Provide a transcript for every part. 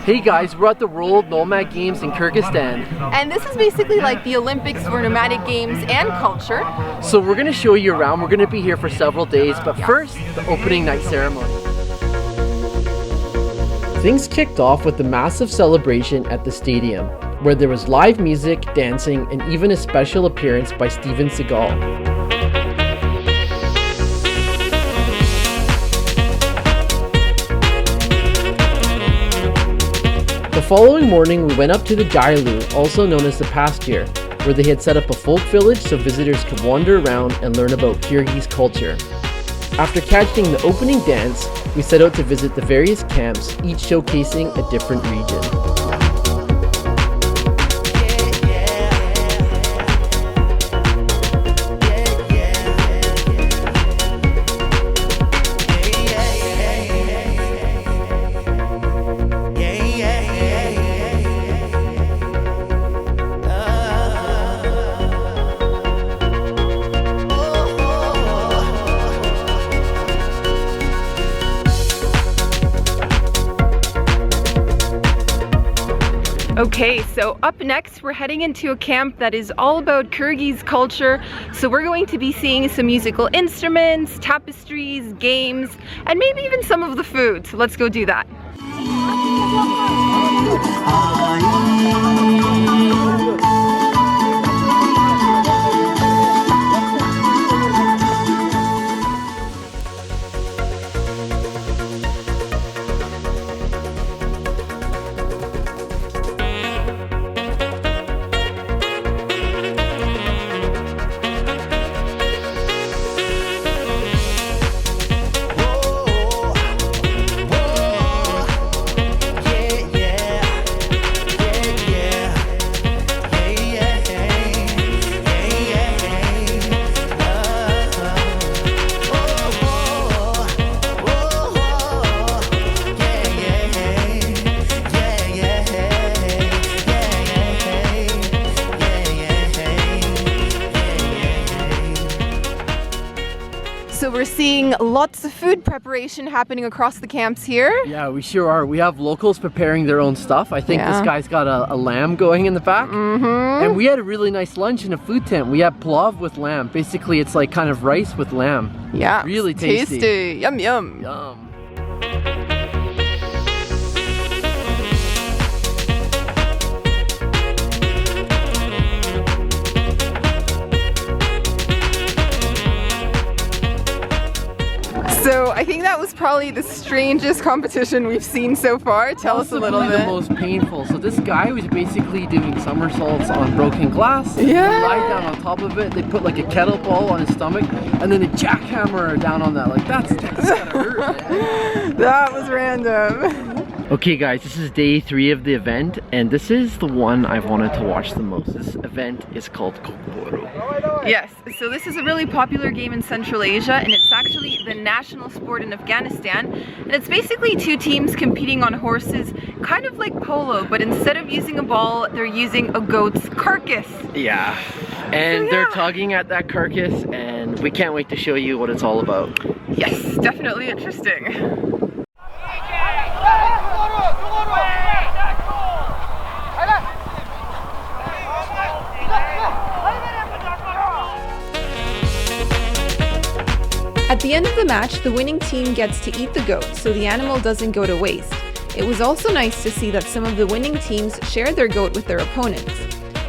Hey guys, we're at the World Nomad Games in Kyrgyzstan. And this is basically like the Olympics for nomadic games and culture. So we're going to show you around. We're going to be here for several days, but first, the opening night ceremony. Things kicked off with a massive celebration at the stadium, where there was live music, dancing, and even a special appearance by Steven Seagal. The following morning, we went up to the Jailu, also known as the pasture, where they had set up a folk village so visitors could wander around and learn about Kyrgyz culture. After catching the opening dance, we set out to visit the various camps, each showcasing a different region. Okay, so up next we're heading into a camp that is all about Kyrgyz culture. So we're going to be seeing some musical instruments, tapestries, games, and maybe even some of the food. So let's go do that. So we're seeing lots of food preparation happening across the camps here. Yeah, we sure are. We have locals preparing their own stuff. I think this guy's got a lamb going in the back. And we had a really nice lunch in a food tent. We had plov with lamb. Basically, it's like kind of rice with lamb. Yeah, really tasty. Tasty. Yum, yum. Yum. So I think that was probably the strangest competition we've seen so far. Tell us a little bit. The most painful. So this guy was basically doing somersaults on broken glass. Yeah. They lie down on top of it. They put like a kettle ball on his stomach, and then a jackhammer down on that. Like that's gotta hurt, man. That was random. Okay guys, this is day 3 of the event, and this is the one I've wanted to watch the most. This event is called Kok Boru. Yes, so this is a really popular game in Central Asia, and it's actually the national sport in Afghanistan. And it's basically 2 teams competing on horses, kind of like polo, but instead of using a ball, they're using a goat's carcass. Yeah, and they're tugging at that carcass, and we can't wait to show you what it's all about. Yes, definitely interesting. At the end of the match, the winning team gets to eat the goat, so the animal doesn't go to waste. It was also nice to see that some of the winning teams shared their goat with their opponents.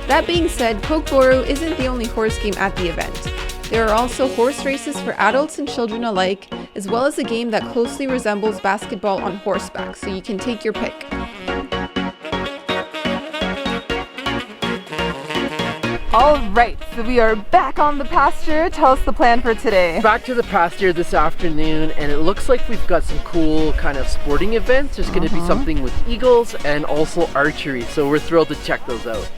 That being said, Kok Boru isn't the only horse game at the event. There are also horse races for adults and children alike, as well as a game that closely resembles basketball on horseback, so you can take your pick. Alright, so we are back on the pasture. Tell us the plan for today. Back to the pasture this afternoon, and it looks like we've got some cool kind of sporting events. There's going to be something with eagles and also archery, so we're thrilled to check those out.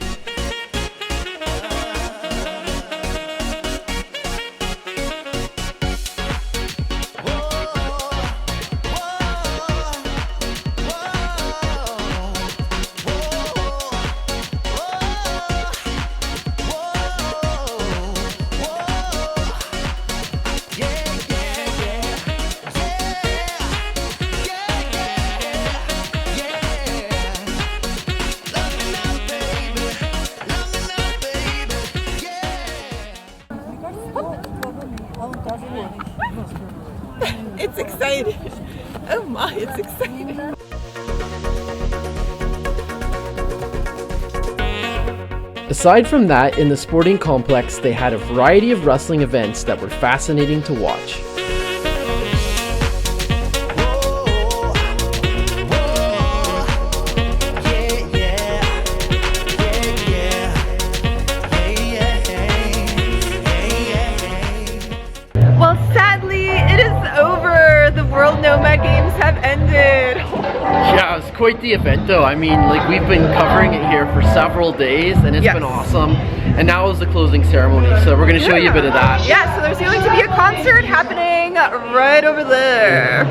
excited. Oh my, it's exciting. Aside from that, in the sporting complex, they had a variety of wrestling events that were fascinating to watch. Well, sadly, it is over. The World Nomad Games have ended. Yeah, it was quite the event though. I mean, like, we've been covering it here for several days and it's been awesome. And now is the closing ceremony, so we're going to show you a bit of that. Yeah, so there's going to be a concert happening right over there.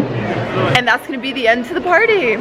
And that's going to be the end to the party.